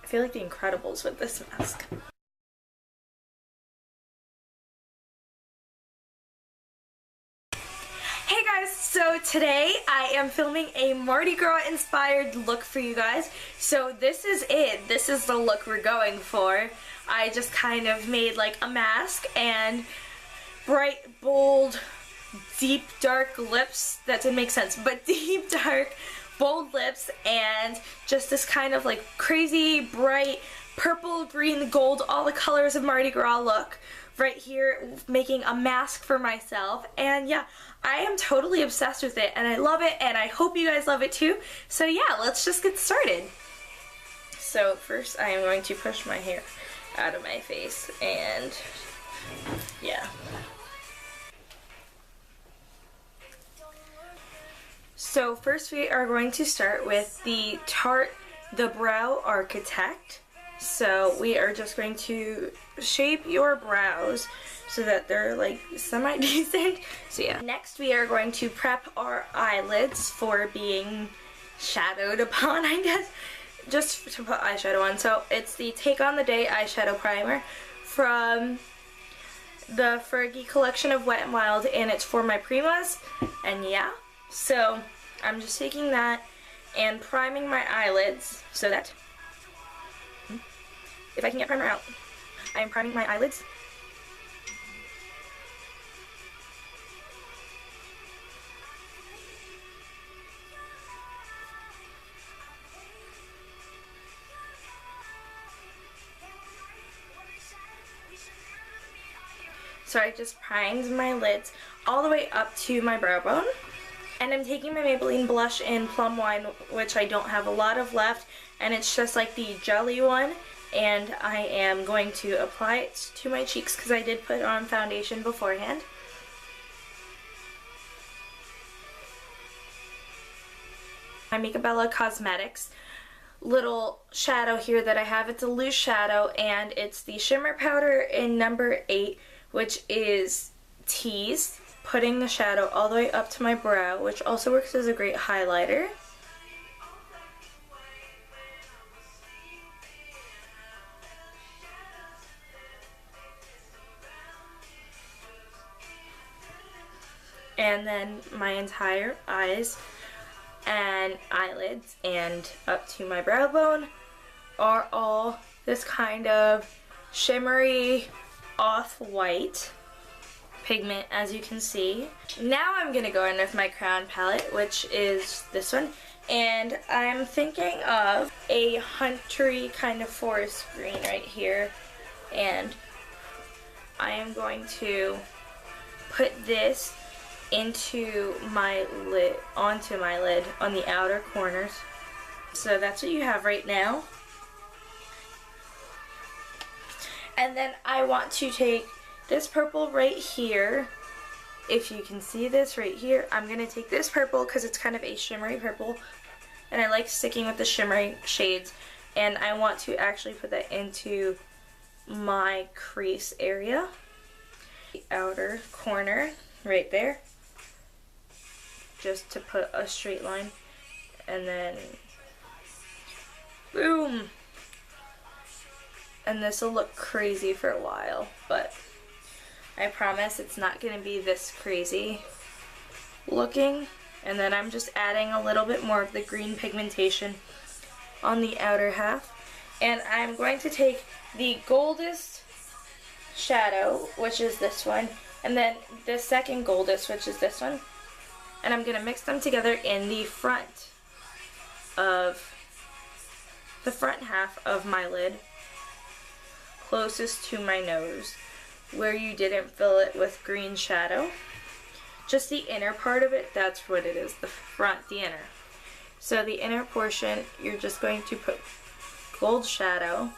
feel like the Incredibles with this mask. Hey guys, so today I am filming a Mardi Gras inspired look for you guys. So this is it. This is the look we're going for. I just kind of made like a mask and bright, bold, deep, dark lips. That didn't make sense, but deep, dark, bold lips, and just this kind of like crazy, bright, purple, green, gold, all the colors of Mardi Gras look right here, making a mask for myself. And yeah, I am totally obsessed with it and I love it, and I hope you guys love it too. So yeah, let's just get started. So first I am going to push my hair out of my face, and yeah. So first we are going to start with the Tarte The Brow Architect. So we are just going to shape your brows so that they're like semi-decent. So yeah. Next we are going to prep our eyelids for being shadowed upon, I guess. Just to put eyeshadow on. So it's the Take on the Day eyeshadow primer from the Fergie collection of Wet n Wild, and it's for my Primas. And yeah, so I'm just taking that and priming my eyelids so that, if I can get primer out, I am priming my eyelids. So I just primed my lids all the way up to my brow bone. And I'm taking my Maybelline blush in Plum Wine, which I don't have a lot of left, and it's just like the jelly one. And I am going to apply it to my cheeks because I did put on foundation beforehand. My Meeeee Cosmetics little shadow here that I have, it's a loose shadow, and it's the shimmer powder in number 8, which is Tease, putting the shadow all the way up to my brow, which also works as a great highlighter. And then my entire eyes and eyelids and up to my brow bone are all this kind of shimmery off-white pigment, as you can see. Now I'm gonna go in with my Crown palette, which is this one, and I'm thinking of a huntery kind of forest green right here, and I am going to put this into my lid, onto my lid on the outer corners. So that's what you have right now. And then I want to take this purple right here. If you can see this right here, I'm going to take this purple because it's kind of a shimmery purple, and I like sticking with the shimmery shades, and I want to actually put that into my crease area, the outer corner right there, just to put a straight line, and then boom. And this will look crazy for a while, but I promise it's not going to be this crazy looking. And then I'm just adding a little bit more of the green pigmentation on the outer half. And I'm going to take the goldest shadow, which is this one, and then the second goldest, which is this one, and I'm going to mix them together in the front half of my lid, closest to my nose, where you didn't fill it with green shadow. Just the inner part of it, that's what it is, the front, the inner. So the inner portion, you're just going to put gold shadow.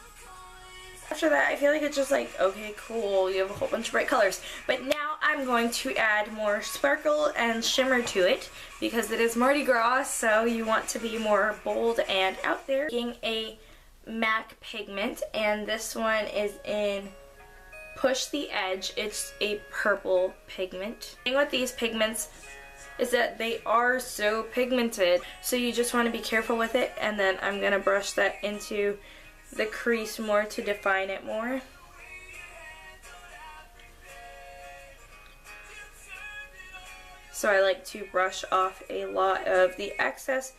After that, I feel like it's just like, okay, cool, you have a whole bunch of bright colors. But now I'm going to add more sparkle and shimmer to it, because it is Mardi Gras, so you want to be more bold and out there. Taking a MAC pigment, and this one is in Push the Edge. It's a purple pigment. The thing with these pigments is that they are so pigmented, so you just want to be careful with it. And then I'm going to brush that into the crease more to define it more. So I like to brush off a lot of the excess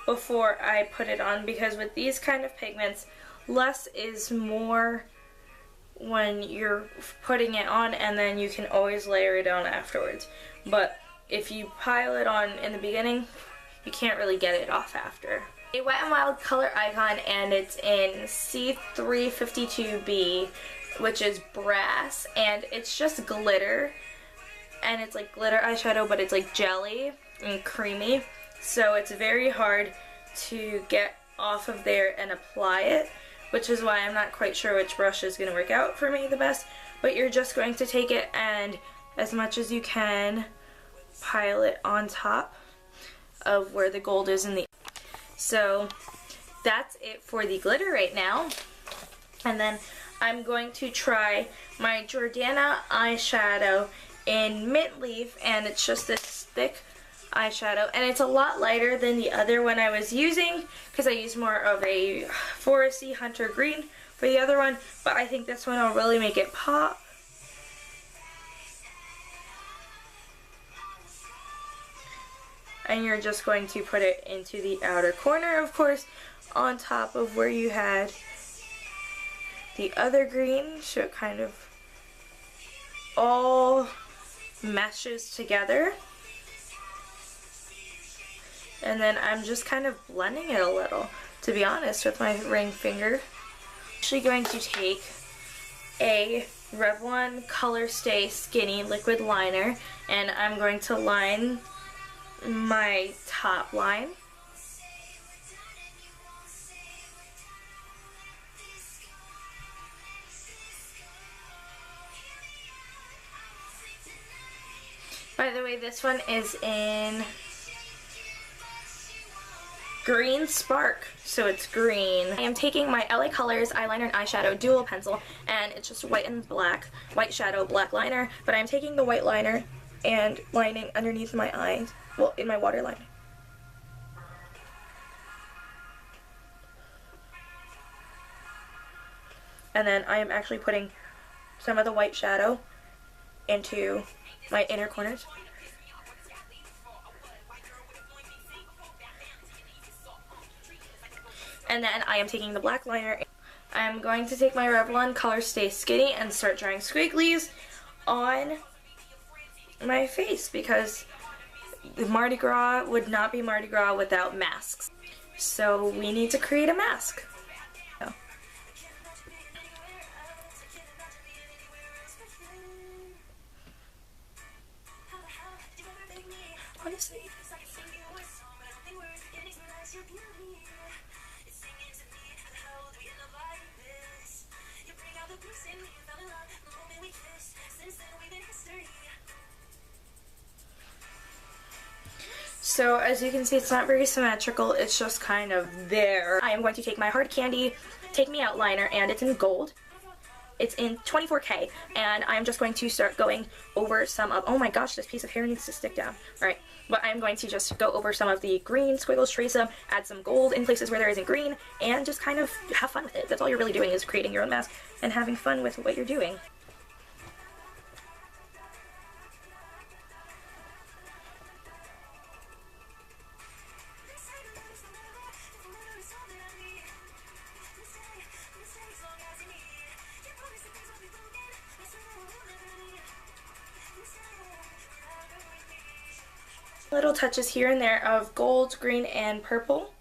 before I put it on, because with these kind of pigments, less is more when you're putting it on, and then you can always layer it on afterwards. But if you pile it on in the beginning, you can't really get it off after. A Wet n Wild color icon, and it's in C352B, which is brass, and it's just glitter, and it's like glitter eyeshadow, but it's like jelly and creamy, so it's very hard to get off of there and apply it, which is why I'm not quite sure which brush is going to work out for me the best. But you're just going to take it and, as much as you can, pile it on top of where the gold is in the... So that's it for the glitter right now. And then I'm going to try my Jordana eyeshadow in Mint Leaf, and it's just this thick eyeshadow, and it's a lot lighter than the other one I was using, because I used more of a foresty hunter green for the other one, but I think this one will really make it pop. And you're just going to put it into the outer corner, of course, on top of where you had the other green, so it kind of all meshes together. And then I'm just kind of blending it a little, to be honest, with my ring finger. I'm actually going to take a Revlon Color Stay Skinny liquid liner, and I'm going to line my top line. By the way, this one is in Green Spark, so it's green. I am taking my LA Colors eyeliner and eyeshadow dual pencil, and it's just white and black, white shadow, black liner, but I'm taking the white liner and lining underneath my eyes, well, in my waterline. And then I am actually putting some of the white shadow into my inner corners. And then I am taking the black liner. I'm going to take my Revlon Color Stay Skinny and start drawing squigglies on my face, because the Mardi Gras would not be Mardi Gras without masks. So we need to create a mask. Honestly. So as you can see, it's not very symmetrical, it's just kind of there. I am going to take my Hard Candy Take Me Out liner, and it's in gold. It's in 24K, and I'm just going to start going over some of, oh my gosh, this piece of hair needs to stick down. Alright, but I'm going to just go over some of the green squiggles, trace them, add some gold in places where there isn't green, and just kind of have fun with it. That's all you're really doing, is creating your own mask and having fun with what you're doing. Little touches here and there of gold, green, and purple.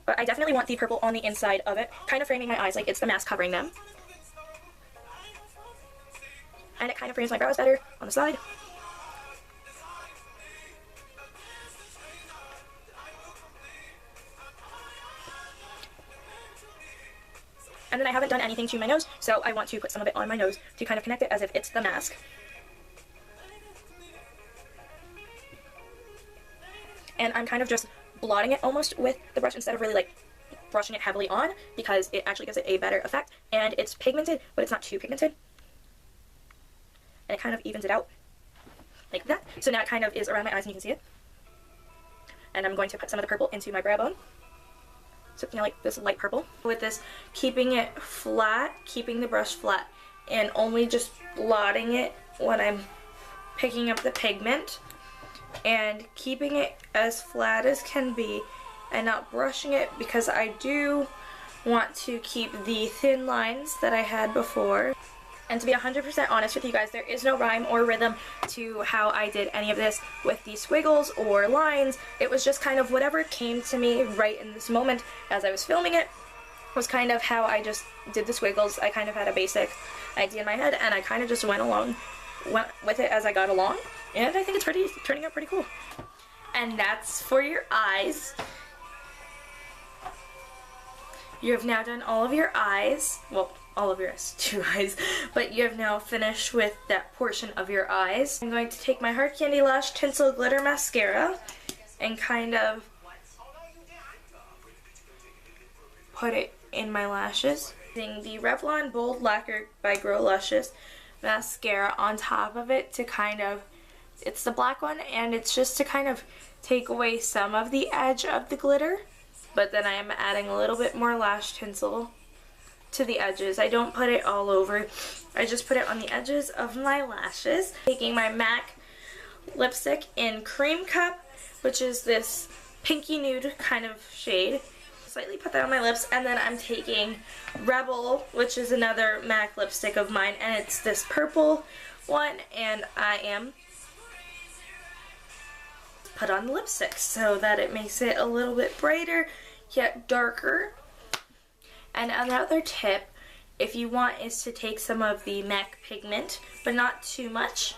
But I definitely want the purple on the inside of it, kind of framing my eyes like it's the mask covering them. And it kind of frames my brows better on the side. And then I haven't done anything to my nose, so I want to put some of it on my nose to kind of connect it as if it's the mask. And I'm kind of just blotting it almost with the brush instead of really like brushing it heavily on, because it actually gives it a better effect. And it's pigmented, but it's not too pigmented. And it kind of evens it out. like that. So now it kind of is around my eyes and you can see it. And I'm going to put some of the purple into my brow bone. So you know, like this light purple. With this, keeping it flat, keeping the brush flat, and only just blotting it when I'm picking up the pigment, and keeping it as flat as can be, and not brushing it because I do want to keep the thin lines that I had before. And to be 100% honest with you guys, there is no rhyme or rhythm to how I did any of this with these squiggles or lines. It was just kind of whatever came to me right in this moment as I was filming it was kind of how I just did the squiggles. I kind of had a basic idea in my head and I kind of just went with it as I got along. And I think it's turning out pretty cool. And that's for your eyes. You have now done all of your eyes. Well, all of your eyes, 2 eyes, but you have now finished with that portion of your eyes. I'm going to take my Hard Candy Lash Tinsel Glitter Mascara and kind of put it in my lashes. Using the Revlon Bold Lacquer by Grow Luscious mascara on top of it to kind of, it's the black one, and it's just to kind of take away some of the edge of the glitter, but then I am adding a little bit more lash tinsel to the edges. I don't put it all over. I just put it on the edges of my lashes. Taking my MAC lipstick in Cream Cup, which is this pinky nude kind of shade. Slightly put that on my lips, and then I'm taking Rebel, which is another MAC lipstick of mine, and it's this purple one, and I am put on the lipstick so that it makes it a little bit brighter yet darker. And another tip, if you want, is to take some of the MAC pigment, but not too much.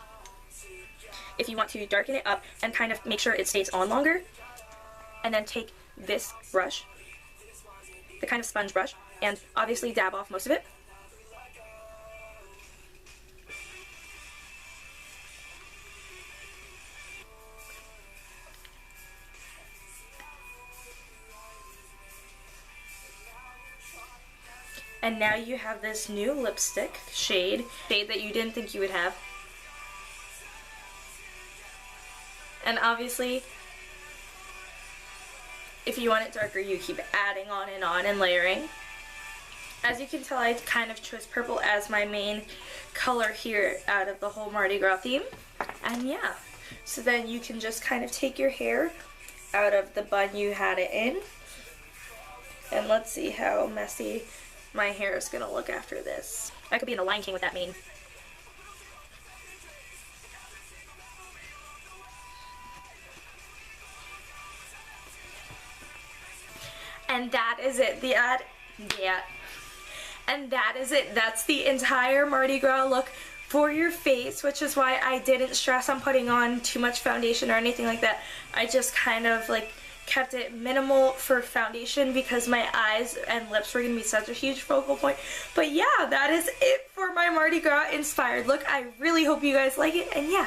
If you want to darken it up and kind of make sure it stays on longer, and then take this brush, the kind of sponge brush, and obviously dab off most of it. And now you have this new lipstick shade that you didn't think you would have. And obviously, if you want it darker, you keep adding on and layering. As you can tell, I kind of chose purple as my main color here out of the whole Mardi Gras theme. And yeah, so then you can just kind of take your hair out of the bun you had it in. And let's see how messy my hair is gonna look after this. I could be in the Lion King with that mane. And that is it. And that is it. That's the entire Mardi Gras look for your face, which is why I didn't stress on putting on too much foundation or anything like that. I just kind of like kept it minimal for foundation because my eyes and lips were going to be such a huge focal point. But yeah, that is it for my Mardi Gras inspired look. I really hope you guys like it, and yeah,